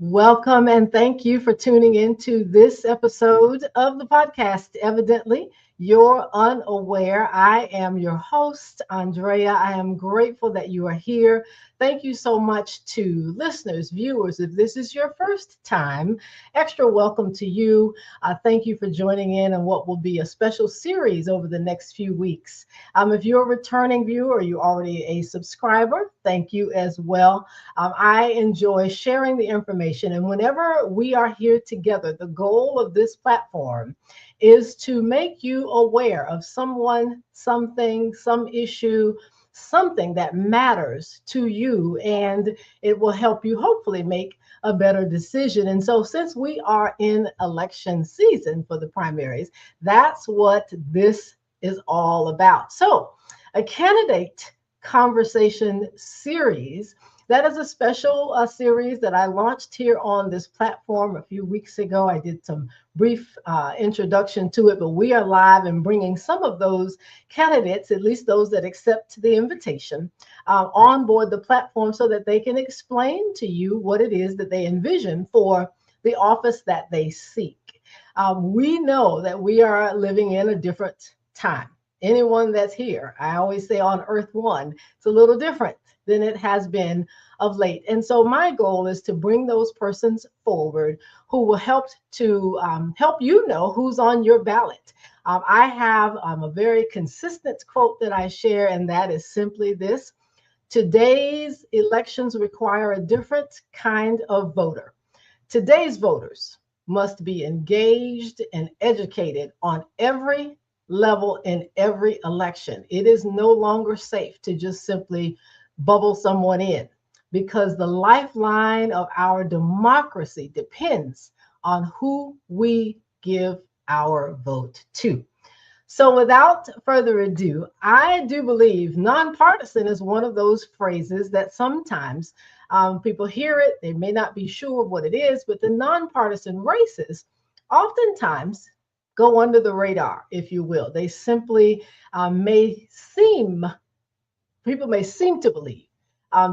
Welcome and thank you for tuning into this episode of the podcast. Evidently, you're unaware. I am your host, Andrea. I am grateful that you are here. Thank you so much to listeners, viewers. If this is your first time, extra welcome to you. Thank you for joining in on what will be a special series over the next few weeks. If you're a returning viewer or you're already a subscriber, thank you as well. I enjoy sharing the information. And whenever we are here together, the goal of this platform is to make you aware of someone, something, some issue, something that matters to you, and it will help you hopefully make a better decision. And so, since we are in election season for the primaries, that's what this is all about. So, a candidate conversation series that is a special series that I launched here on this platform a few weeks ago. I did some brief introduction to it, but we are live and bringing some of those candidates, at least those that accept the invitation, on board the platform so that they can explain to you what it is that they envision for the office that they seek. We know that we are living in a different time. Anyone that's here, I always say on Earth One, it's a little different than it has been of late. And so my goal is to bring those persons forward who will help to help you know who's on your ballot. I have a very consistent quote that I share, and that is simply this: today's elections require a different kind of voter. Today's voters must be engaged and educated on every level in every election. It is no longer safe to just simply bubble someone in, because the lifeline of our democracy depends on who we give our vote to. So, without further ado, I do believe nonpartisan is one of those phrases that sometimes people hear it, they may not be sure what it is, but the nonpartisan races oftentimes go under the radar, if you will. They simply may seem people may seem to believe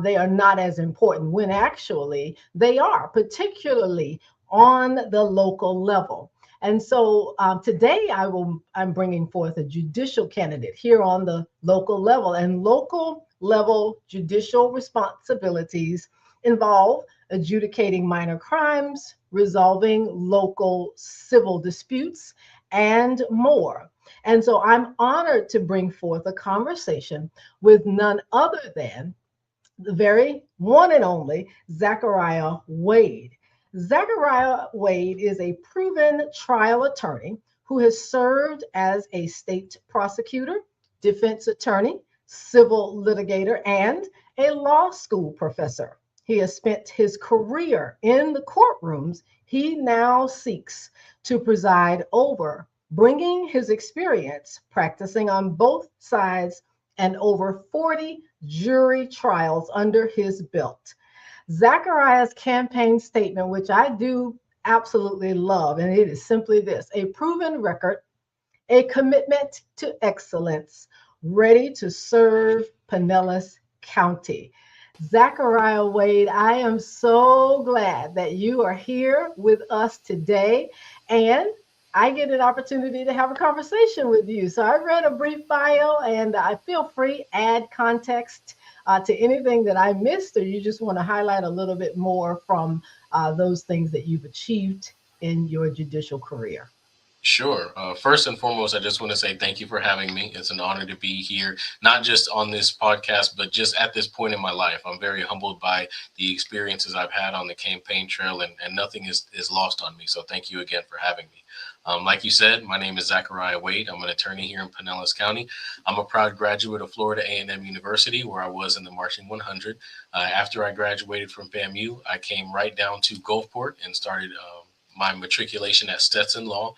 they are not as important when actually they are, particularly on the local level. And so today I'm bringing forth a judicial candidate here on the local level, and local level judicial responsibilities involve adjudicating minor crimes, resolving local civil disputes, and more. And so I'm honored to bring forth a conversation with none other than the very one and only Zachariah Wade. Zachariah Wade is a proven trial attorney who has served as a state prosecutor, defense attorney, civil litigator, and a law school professor. He has spent his career in the courtrooms he now seeks to preside over, bringing his experience practicing on both sides and over 40 jury trials under his belt. Zachariah's campaign statement, which I do absolutely love, and it is simply this: a proven record, a commitment to excellence, ready to serve Pinellas County. Zachariah Wade, I am so glad that you are here with us today. And I get an opportunity to have a conversation with you. So I read a brief bio, and I feel free, add context to anything that I missed, or you just want to highlight a little bit more from those things that you've achieved in your judicial career. Sure. First and foremost, I just want to say thank you for having me. It's an honor to be here, not just on this podcast, but just at this point in my life. I'm very humbled by the experiences I've had on the campaign trail, and nothing is lost on me. So thank you again for having me. Like you said, my name is Zachariah Wade. I'm an attorney here in Pinellas County. I'm a proud graduate of Florida A&M University, where I was in the Marching 100. After I graduated from FAMU, I came right down to Gulfport and started my matriculation at Stetson Law.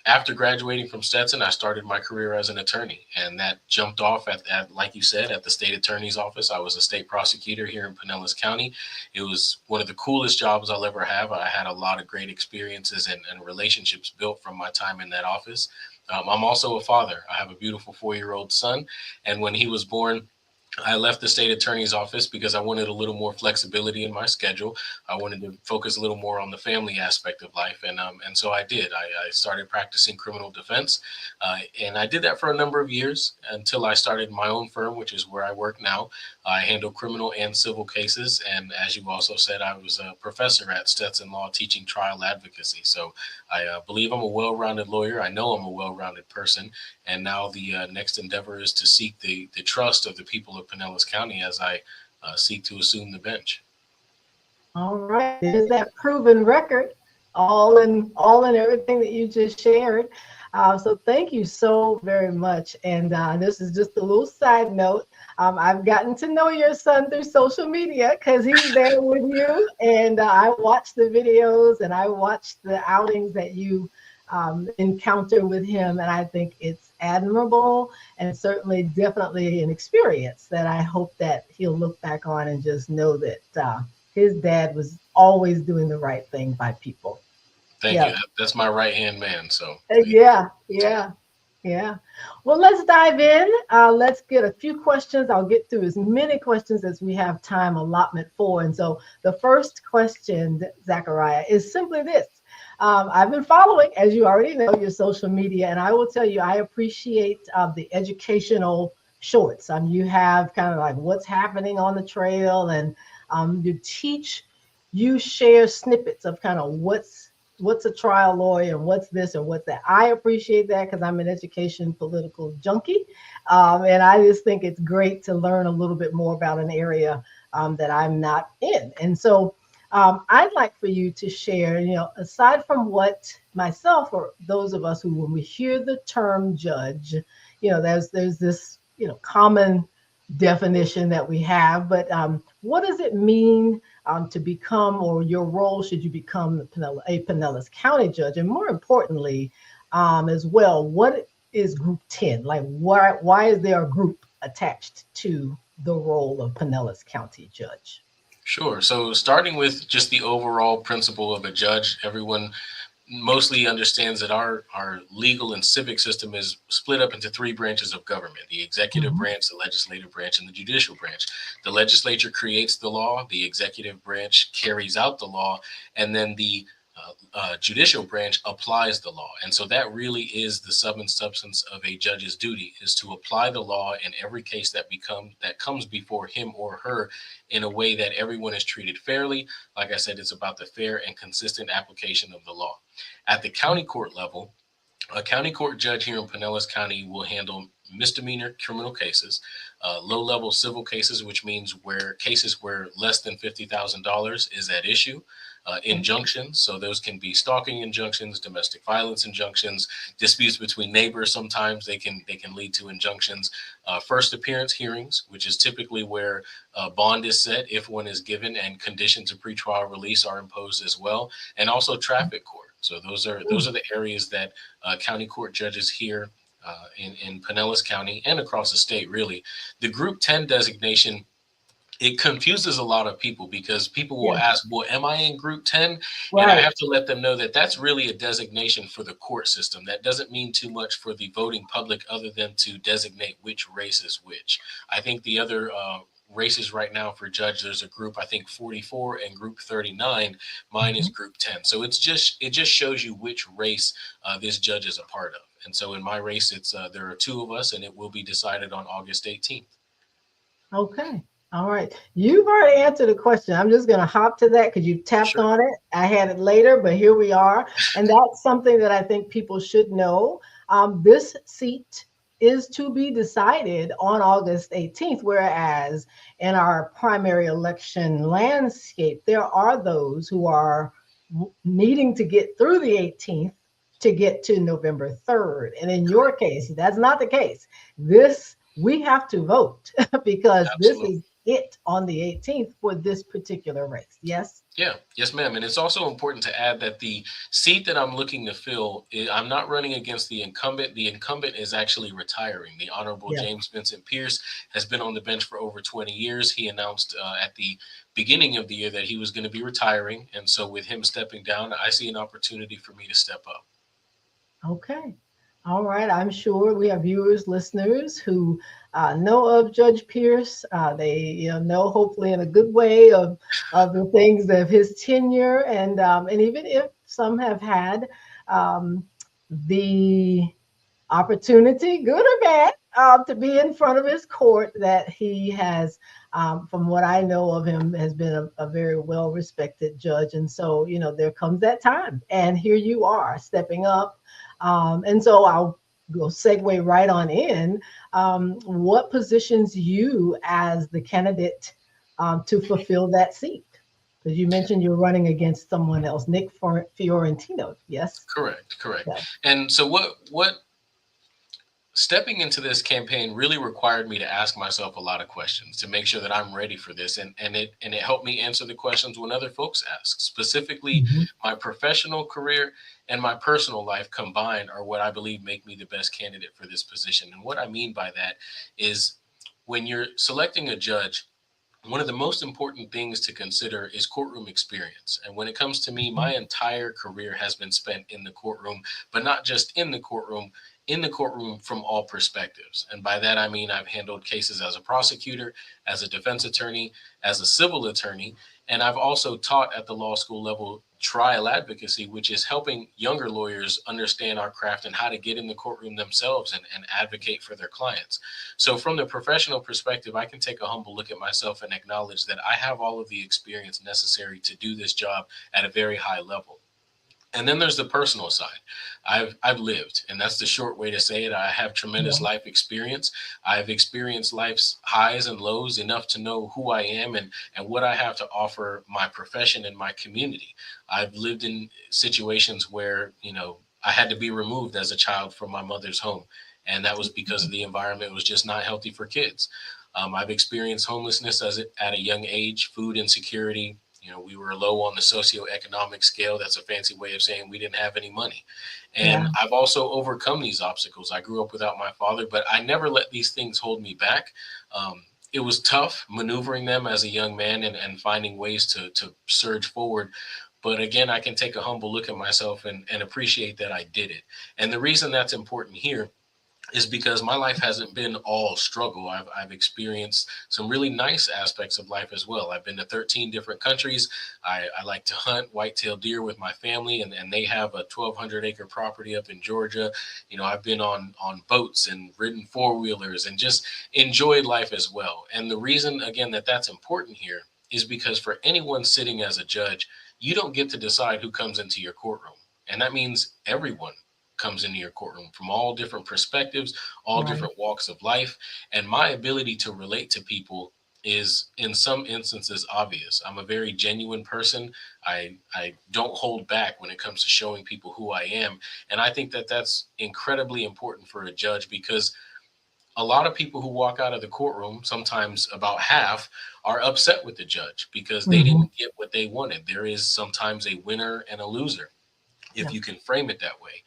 After graduating from Stetson, I started my career as an attorney, and that jumped off like you said, at the state attorney's office. I was a state prosecutor here in Pinellas County. It was one of the coolest jobs I'll ever have. I had a lot of great experiences and relationships built from my time in that office. I'm also a father. I have a beautiful 4-year-old son, and when he was born, I left the state attorney's office because I wanted a little more flexibility in my schedule. I wanted to focus a little more on the family aspect of life, and so I did. I started practicing criminal defense, and I did that for a number of years until I started my own firm, which is where I work now. I handle criminal and civil cases, and as you also said, I was a professor at Stetson Law teaching trial advocacy. So I believe I'm a well-rounded lawyer. I know I'm a well-rounded person, and now the next endeavor is to seek the trust of the people of Pinellas County as I seek to assume the bench. All right, there's that proven record, all in everything that you just shared. So thank you so very much. And this is just a little side note. I've gotten to know your son through social media because he's there with you, and I watch the videos and I watch the outings that you encounter with him, and I think it's admirable and certainly definitely an experience that I hope that he'll look back on and just know that his dad was always doing the right thing by people. Thank you. Yeah. That's my right hand man. So Yeah. Yeah. Well, let's dive in. Let's get a few questions. I'll get through as many questions as we have time allotment for. And so the first question, Zachariah, is simply this. I've been following, as you already know, your social media, and I will tell you, I appreciate the educational shorts. You have kind of like what's happening on the trail, and you share snippets of kind of what's a trial lawyer and what's this and what's that. I appreciate that because I'm an education political junkie. And I just think it's great to learn a little bit more about an area that I'm not in. And so I'd like for you to share, aside from what myself or those of us who, when we hear the term judge, there's this, common definition that we have, but what does it mean to become, or your role should you become a Pinellas County judge? And more importantly, as well, what is Group 10? Like, why is there a group attached to the role of Pinellas County judge? sure. So starting with just the overall principle of a judge, everyone mostly understands that our legal and civic system is split up into three branches of government: the executive Mhm. branch, the legislative branch, and the judicial branch. The legislature creates the law, the executive branch carries out the law, and then the judicial branch applies the law. And so that really is the sum and substance of a judge's duty, is to apply the law in every case that comes before him or her, in a way that everyone is treated fairly. Like I said, it's about the fair and consistent application of the law. At the county court level, a county court judge here in Pinellas County will handle misdemeanor criminal cases, low-level civil cases, which means where cases where less than $50,000 is at issue, injunctions. So those can be stalking injunctions, domestic violence injunctions, disputes between neighbors. Sometimes they can lead to injunctions. First appearance hearings, which is typically where bond is set if one is given, and conditions of pretrial release are imposed as well, and also traffic court. So those are the areas that county court judges here in Pinellas County and across the state, really. The Group 10 designation, it confuses a lot of people because people will Yeah, ask, well, am I in Group 10? And I right. have to let them know that that's really a designation for the court system. That doesn't mean too much for the voting public other than to designate which race is which. I think the other races right now for judge, there's a group, I think 44 and group 39. Mine is Mhm. group 10. So it just shows you which race this judge is a part of. And so in my race, it's there are two of us, and it will be decided on August 18th. Okay. All right. You've already answered the question. I'm just going to hop to that because you tapped Sure. on it. I had it later, but here we are. And that's something that I think people should know. This seat is to be decided on August 18th, whereas in our primary election landscape, there are those who are needing to get through the 18th to get to November 3rd. And in your Correct. case, that's not the case. This, we have to vote because this Absolutely. is it on the 18th for this particular race. Yes? Yeah, yes, ma'am. And it's also important to add that the seat that I'm looking to fill, I'm not running against the incumbent. The incumbent is actually retiring. The Honorable Yeah. James Vincent Pierce has been on the bench for over 20 years. He announced at the beginning of the year that he was going to be retiring. And so with him stepping down, I see an opportunity for me to step up. Okay. All right, I'm sure we have viewers, listeners who know of Judge Pierce. They know hopefully in a good way of the things of his tenure, and even if some have had um, the opportunity, good or bad, to be in front of his court, that he has, from what I know of him, has been a very well respected judge. And so, there comes that time. And here you are stepping up. And so I'll go segue right on in. What positions you as the candidate to fulfill that seat? Because you mentioned you're running against someone else, Nick Fiorentino. Yes. Correct, correct. Yeah. And so what stepping into this campaign really required me to ask myself a lot of questions to make sure that I'm ready for this, and it helped me answer the questions when other folks ask. Specifically, Mhm. my professional career and my personal life combined are what I believe make me the best candidate for this position. And what I mean by that is when you're selecting a judge, one of the most important things to consider is courtroom experience. And when it comes to me, my entire career has been spent in the courtroom, but not just in the courtroom from all perspectives. And by that, I mean I've handled cases as a prosecutor, as a defense attorney, as a civil attorney, and I've also taught at the law school level trial advocacy, which is helping younger lawyers understand our craft and how to get in the courtroom themselves and advocate for their clients. So, from the professional perspective, I can take a humble look at myself and acknowledge that I have all of the experience necessary to do this job at a very high level. And then there's the personal side. I've lived, and that's the short way to say it. I have tremendous Yeah. life experience. I've experienced life's highs and lows enough to know who I am and what I have to offer my profession and my community. I've lived in situations where, I had to be removed as a child from my mother's home. And that was because the environment was just not healthy for kids. I've experienced homelessness at a young age, food insecurity. We were low on the socioeconomic scale. That's a fancy way of saying we didn't have any money. And Yeah. I've also overcome these obstacles. I grew up without my father, but I never let these things hold me back. It was tough maneuvering them as a young man and finding ways to surge forward. But again, I can take a humble look at myself and appreciate that I did it. And the reason that's important here is because my life hasn't been all struggle. I've experienced some really nice aspects of life as well. I've been to 13 different countries. I like to hunt white-tailed deer with my family, and they have a 1,200-acre property up in Georgia. I've been on boats and ridden four-wheelers and just enjoyed life as well. And the reason, again, that that's important here is because for anyone sitting as a judge, you don't get to decide who comes into your courtroom. And that means everyone comes into your courtroom from all different perspectives, all Right. different walks of life. And my ability to relate to people is in some instances obvious. I'm a very genuine person. I don't hold back when it comes to showing people who I am. And I think that that's incredibly important for a judge because a lot of people who walk out of the courtroom, sometimes about half, are upset with the judge because they Hmm. didn't get what they wanted. There is sometimes a winner and a loser, if Yeah. you can frame it that way.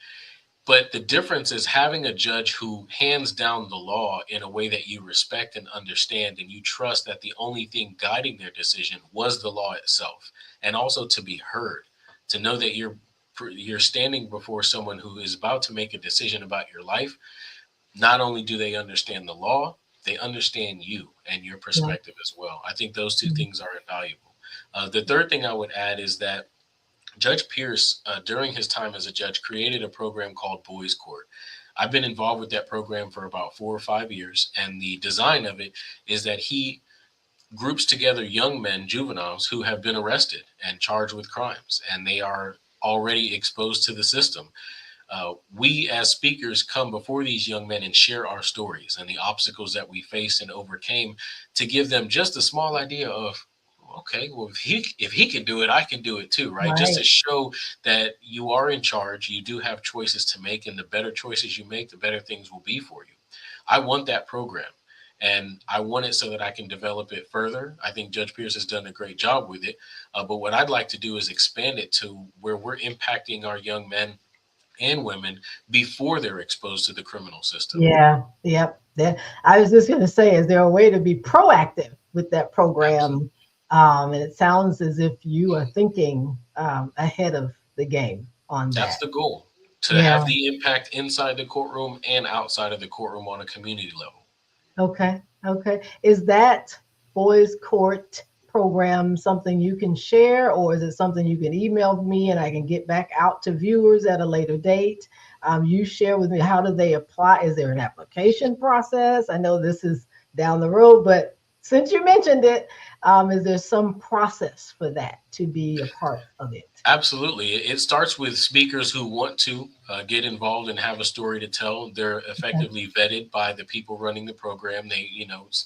But the difference is having a judge who hands down the law in a way that you respect and understand, and you trust that the only thing guiding their decision was the law itself, and also to be heard, to know that you're standing before someone who is about to make a decision about your life. Not only do they understand the law, they understand you and your Yeah. perspective as well. I think those two Mhm. things are invaluable. The third thing I would add is that Judge Pierce, during his time as a judge, created a program called Boys Court. I've been involved with that program for about 4 or 5 years, and the design of it is that he groups together young men, juveniles, who have been arrested and charged with crimes, and they are already exposed to the system. We as speakers come before these young men and share our stories and the obstacles that we faced and overcame to give them just a small idea of, okay, well, if he can do it, I can do it too, right? Just to Right. show that you are in charge, you do have choices to make, and the better choices you make, the better things will be for you. I want that program. And I want it so that I can develop it further. I think Judge Pierce has done a great job with it. But what I'd like to do is expand it to where we're impacting our young men and women before they're exposed to the criminal system. Yeah. Yep. I was just going to say, is there a way to be proactive with that Absolutely. program? And it sounds as if you are thinking ahead of the game on That's that. the goal. to have Yeah. the impact inside the courtroom and outside of the courtroom on a community level. Okay. Okay. Is that boys court program something you can share, or is it something you can email me and I can get back out to viewers at a later date? You share with me, how do they apply? Is there an application process? I know this is down the road, but since you mentioned it, is there some process for that to be a part of it? Absolutely. It starts with speakers who want to get involved and have a story to tell. They're Okay. effectively vetted by the people running the program. They,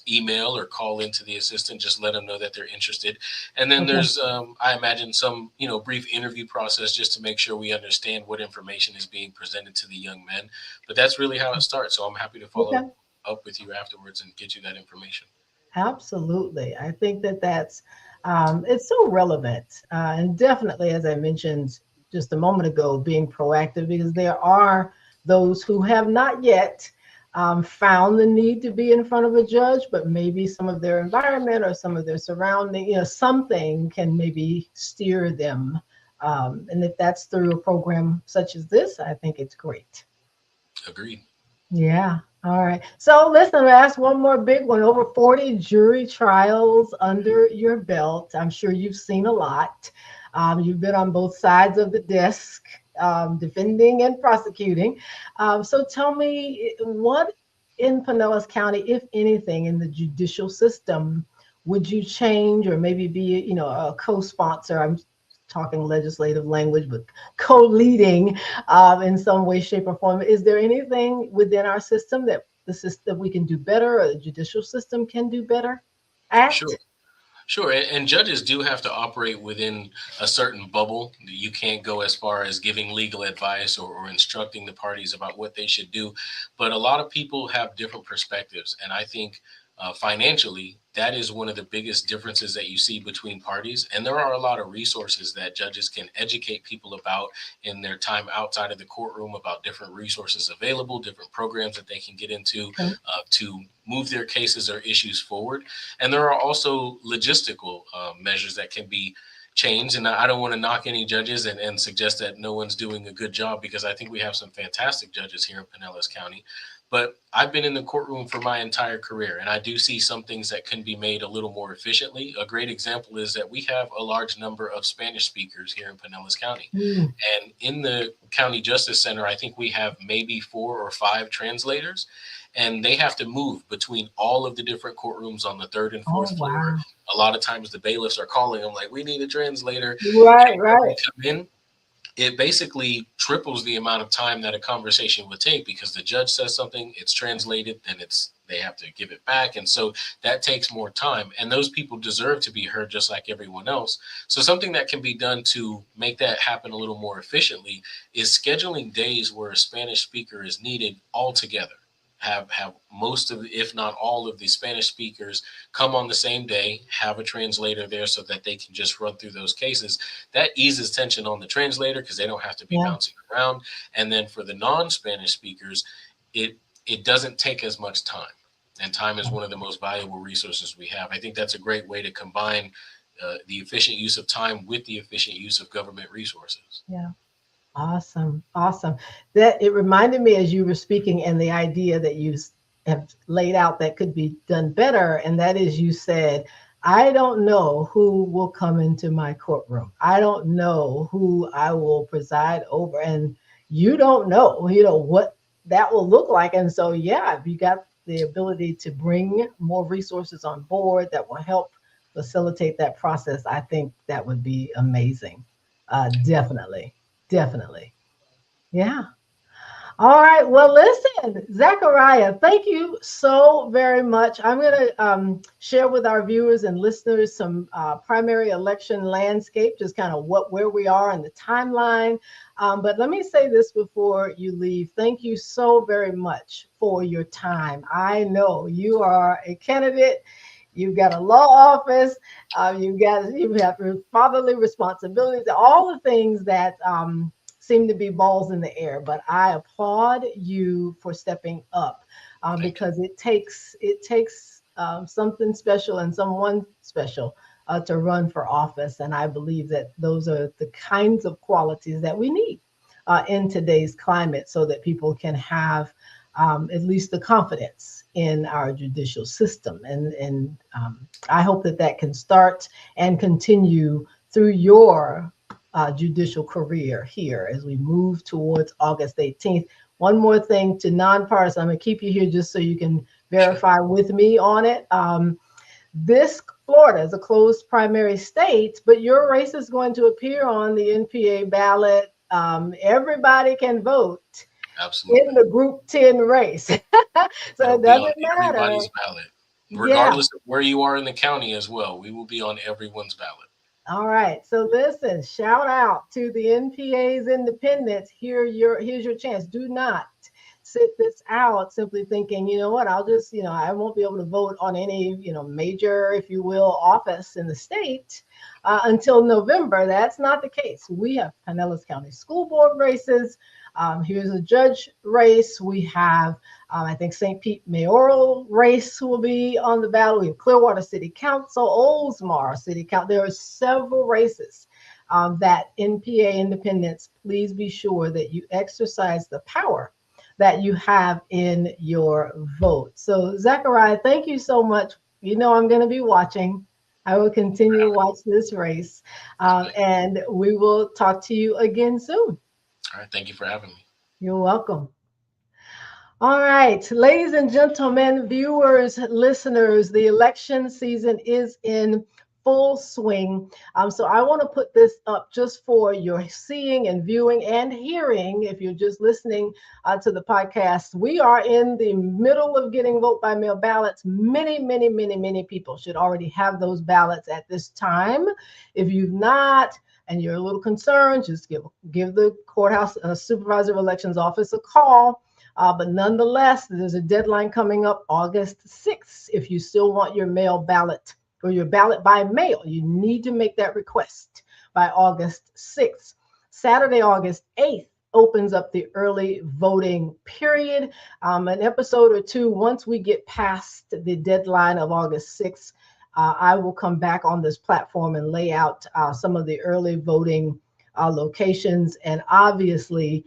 email or call into the assistant, just let them know that they're interested. And then Okay. there's, I imagine, some, brief interview process just to make sure we understand what information is being presented to the young men. But that's really how it starts. So I'm happy to follow Okay. up with you afterwards and get you that information. Absolutely. I think that that's it's so relevant, and definitely, as I mentioned just a moment ago, being proactive, because there are those who have not yet found the need to be in front of a judge, but maybe some of their environment or some of their surrounding, something can maybe steer them. And if that's through a program such as this, I think it's great. Agreed. Yeah. All right. So listen, I asked one more big one. Over 40 jury trials under your belt. I'm sure you've seen a lot. You've been on both sides of the desk, defending and prosecuting. So tell me, what in Pinellas County, if anything, in the judicial system, would you change, or maybe be, a co-sponsor? I'm talking legislative language, but co-leading in some way, shape, or form. Is there anything within our system that the system we can do better, or the judicial system can do better at? Sure. Sure, and judges do have to operate within a certain bubble. You can't go as far as giving legal advice or instructing the parties about what they should do. But a lot of people have different perspectives, and I think financially, that is one of the biggest differences that you see between parties. And there are a lot of resources that judges can educate people about in their time outside of the courtroom, about different resources available, different programs that they can get into Okay. to move their cases or issues forward. And there are also logistical measures that can be changed. And I don't want to knock any judges and suggest that no one's doing a good job, because I think we have some fantastic judges here in Pinellas County. But I've been in the courtroom for my entire career, and I do see some things that can be made a little more efficiently. A great example is that we have a large number of Spanish speakers here in Pinellas County. Mm. And in the County Justice Center, I think we have maybe 4 or 5 translators, and they have to move between all of the different courtrooms on the third and Oh, fourth floor. wow. A lot of times the bailiffs are calling them like, we need a translator. Right, Have them right. come in. It basically triples the amount of time that a conversation would take, because the judge says something, it's translated, then they have to give it back. And so that takes more time. And those people deserve to be heard just like everyone else. So something that can be done to make that happen a little more efficiently is scheduling days where a Spanish speaker is needed altogether. Have most of, if not all of the Spanish speakers come on the same day, have a translator there so that they can just run through those cases. That eases tension on the translator because they don't have to be Yeah. bouncing around. And then for the non-Spanish speakers, it it doesn't take as much time. And time is one of the most valuable resources we have. I think that's a great way to combine the efficient use of time with the efficient use of government resources. Yeah. Awesome. Awesome. That it reminded me as you were speaking, and the idea that you have laid out that could be done better. And that is, you said, I don't know who will come into my courtroom. I don't know who I will preside over. And you don't know, what that will look like. And so, yeah, if you got the ability to bring more resources on board that will help facilitate that process, I think that would be amazing. Definitely. Definitely. Yeah. All right. Well, listen, Zachariah, thank you so very much. I'm going to share with our viewers and listeners some primary election landscape, just kind of where we are in the timeline. But let me say this before you leave. Thank you so very much for your time. I know you are a candidate. You've got a law office. You have fatherly responsibilities, all the things that seem to be balls in the air. But I applaud you for stepping up, Thank you. because it takes something special and someone special to run for office, and I believe that those are the kinds of qualities that we need in today's climate so that people can have at least the confidence in our judicial system. And I hope that that can start and continue through your judicial career here as we move towards August 18th. One more thing to nonpartisan, I'm going to keep you here just so you can verify with me on it. This Florida is a closed primary state, but your race is going to appear on the NPA ballot. Everybody can vote Absolutely. in the Group 10 race. So It'll it be on doesn't matter. everybody's ballot, Yeah. regardless of where you are in the county as well. We will be on everyone's ballot. All right. So listen, shout out to the NPA's independents. Here's your chance. Do not sit this out simply thinking, you know what, I'll just, I won't be able to vote on any, major, if you will, office in the state until November. That's not the case. We have Pinellas County School Board races. Here's a judge race. We have, I think, St. Pete mayoral race will be on the ballot. We have Clearwater City Council, Oldsmar City Council. There are several races that NPA independents, please be sure that you exercise the power that you have in your vote. So, Zachariah, thank you so much. I'm going to be watching. I will continue to watch this race, and we will talk to you again soon. All right. Thank you for having me. You're welcome. All right, ladies and gentlemen, viewers, listeners, the election season is in full swing. So I want to put this up just for your seeing and viewing and hearing. If you're just listening to the podcast, we are in the middle of getting vote by mail ballots. Many people should already have those ballots at this time. If you've not, and you're a little concerned, just give the courthouse supervisor of elections office a call. But nonetheless, there's a deadline coming up August 6th. If you still want your mail ballot or your ballot by mail, you need to make that request by August 6th. Saturday, August 8th opens up the early voting period. An episode or two, once we get past the deadline of August 6th, I will come back on this platform and lay out some of the early voting locations and obviously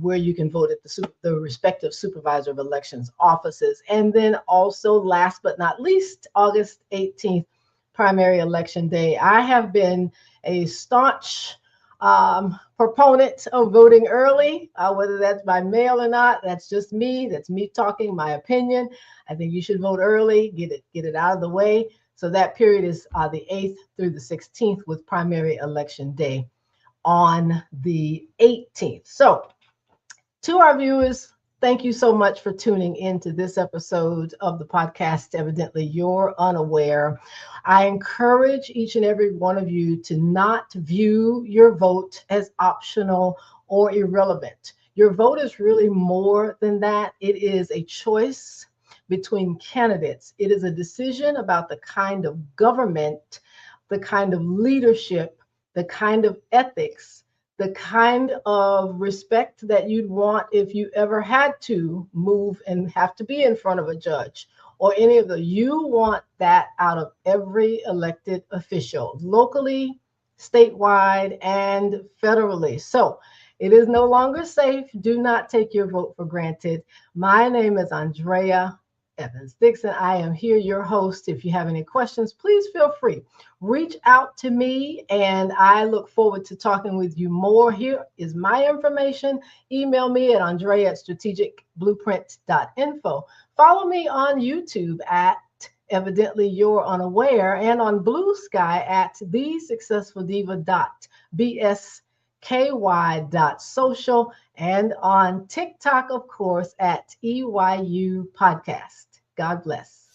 where you can vote at the respective supervisor of elections offices. And then also, last but not least, August 18th, primary election day. I have been a staunch proponent of voting early, whether that's by mail or not. That's just me. That's me talking my opinion. I think you should vote early, get it out of the way. So that period is the 8th through the 16th, with primary election day on the 18th. So to our viewers, thank you so much for tuning into this episode of the podcast, Evidently You're Unaware. I encourage each and every one of you to not view your vote as optional or irrelevant. Your vote is really more than that. It is a choice between candidates. It is a decision about the kind of government, the kind of leadership, the kind of ethics, the kind of respect that you'd want if you ever had to move and have to be in front of a judge or any of you want that out of every elected official, locally, statewide, and federally. So it is no longer safe. Do not take your vote for granted. My name is Andrea Evans Dixon. I am here, your host. If you have any questions, please feel free. Reach out to me, and I look forward to talking with you more. Here is my information. Email me at andrea@strategicblueprint.info. Follow me on YouTube at Evidently You're Unaware, and on Blue Sky at thesuccessfuldiva.bsky.social, and on TikTok, of course, at EYU Podcast. God bless.